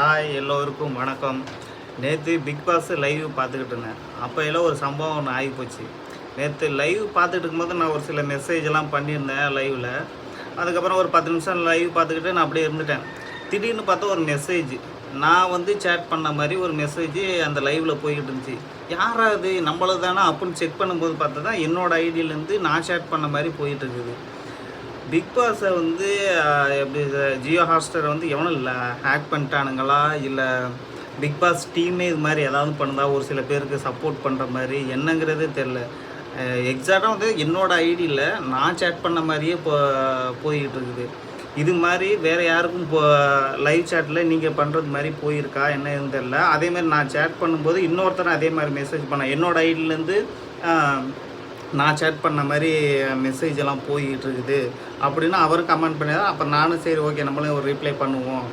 Hi எல்லோருக்கும் வணக்கம். நேற்று பிக் பாஸ் லைவ் பார்த்துக்கிட்டு இருந்தேன். அப்போ எல்லாம் ஒரு சம்பவம் ஒன்று ஆகி போச்சு. நேற்று லைவ் பார்த்துக்கிட்டு இருக்கும்போது நான் ஒரு சில மெசேஜெல்லாம் பண்ணியிருந்தேன் லைவில். அதுக்கப்புறம் ஒரு 10 நிமிஷம் லைவ் பார்த்துக்கிட்டு நான் அப்படியே இருந்துட்டேன். திடீர்னு பார்த்தா ஒரு மெசேஜ், நான் வந்து சேட் பண்ண மாதிரி ஒரு மெசேஜ் அந்த லைவில் போய்கிட்டு இருந்துச்சு. யாராவது நம்மளது தானே அப்படின்னு செக் பண்ணும்போது பார்த்தா தான் என்னோடய ஐடியிலேருந்து நான் சேட் பண்ண மாதிரி போயிட்டு இருக்குது. பிக் பாஸை வந்து எப்படி ஜியோ ஹாட்ஸ்டாரை வந்து எவனும் இல்லை ஹேக் பண்ணிட்டானுங்களா, இல்லை பிக் பாஸ் டீமே இது மாதிரி ஏதாவது பண்ணுதா, ஒரு சில பேருக்கு சப்போர்ட் பண்ணுற மாதிரி என்னங்கிறதே தெரில. எக்ஸாக்டாக வந்து என்னோடய ஐடியில் நான் சேட் பண்ண மாதிரியே போய்கிட்டு இருக்குது. இது மாதிரி வேறு யாருக்கும் லைவ் சேட்டில் நீங்கள் பண்ணுறது மாதிரி போயிருக்கா என்ன எதுவும் தெரில. அதேமாதிரி நான் சேட் பண்ணும்போது இன்னொருத்தரை அதே மாதிரி மெசேஜ் பண்ணேன். என்னோடய ஐடியிலேருந்து நான் சேட் பண்ண மாதிரி மெசேஜ் எல்லாம் போய்கிட்டு இருக்குது அப்படின்னு அவரும் கமெண்ட் பண்ணிதான். அப்போ நானும் சரி ஓகே நம்மளே ஒரு ரிப்ளை பண்ணுவோம்,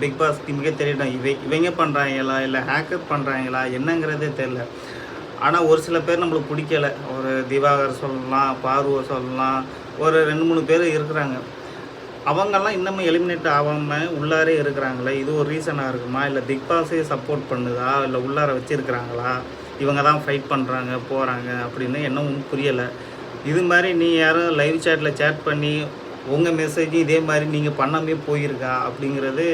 பிக் பாஸ் டீமுக்கே தெரியட்டும் இவங்க பண்ணுறாங்களா இல்லை ஹேக்கர் பண்ணுறாங்களா என்னங்கிறதே தெரில. ஆனால் ஒரு சில பேர் நம்மளுக்கு பிடிக்கலை. ஒரு திவாகர் சொல்லலாம், பார்வை சொல்லலாம், ஒரு 2-3 பேர் இருக்கிறாங்க. அவங்கெல்லாம் இன்னமும் எலிமினேட் ஆகாமல் உள்ளாரே இருக்கிறாங்களே, இது ஒரு ரீசனாக இருக்குமா, இல்லை பிக் பாஸே சப்போர்ட் பண்ணுதா, இல்லை உள்ளார வச்சுருக்கிறாங்களா, இவங்க தான் ஃபைட் பண்ணுறாங்க போகிறாங்க அப்படின்னு என்ன ஒன்றும் புரியலை. இது மாதிரி நீ யாரும் லைவ் சேட்டில் சேட் பண்ணி உங்கள் மெசேஜ் இதே மாதிரி நீங்கள் பண்ணாமே போயிருக்கா அப்படிங்கிறது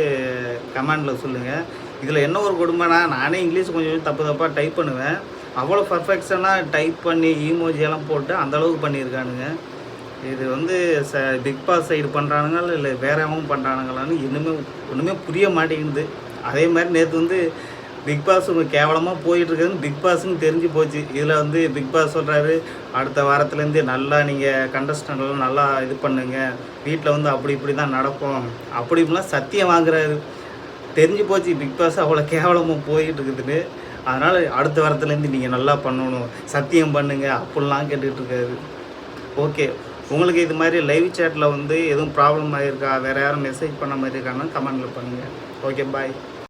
கமெண்டில் சொல்லுங்கள். இதில் என்ன ஒரு கொடுமைனா, நானே இங்கிலீஷ் கொஞ்சம் தப்பாக டைப் பண்ணுவேன். அவ்வளோ பர்ஃபெக்ஷனாக டைப் பண்ணி ஈமோஜியெல்லாம் போட்டு அந்தளவுக்கு பண்ணியிருக்கானுங்க. இது வந்து பிக் பாஸ் சைடு பண்ணுறானுங்களா இல்லை வேற எவனும் பண்ணுறானுங்களான்னு ஒன்றுமே புரிய மாட்டேங்குது. அதே மாதிரி நேற்று வந்து பிக் பாஸ் கேவலமாக போயிட்டுருக்குதுன்னு பிக் பாஸுன்னு தெரிஞ்சு போச்சு. இதில் வந்து பிக் பாஸ் சொல்கிறாரு, அடுத்த வாரத்துலேருந்து நல்லா நீங்கள் கண்டஸ்டன்ட்லாம் நல்லா இது பண்ணுங்க, வீட்டில் வந்து அப்படி இப்படி தான் நடக்கும் அப்படி இப்படிலாம் சத்தியம் வாங்குறாரு. தெரிஞ்சு போச்சு பிக் பாஸ் அவ்வளோ கேவலமாக போயிட்டு இருக்குதுன்னு. அதனால் அடுத்த வாரத்துலேருந்து நீங்கள் நல்லா பண்ணணும், சத்தியம் பண்ணுங்க அப்படிலாம் கேட்டுட்ருக்காரு. ஓகே, உங்களுக்கு இது மாதிரி லைவ் சேட்டில் வந்து எதுவும் ப்ராப்ளம் ஆகிருக்கா, வேறு யாரும் மெசேஜ் பண்ண மாதிரி இருக்காங்கன்னா கமெண்டில் பண்ணுங்கள். ஓகே, பாய்.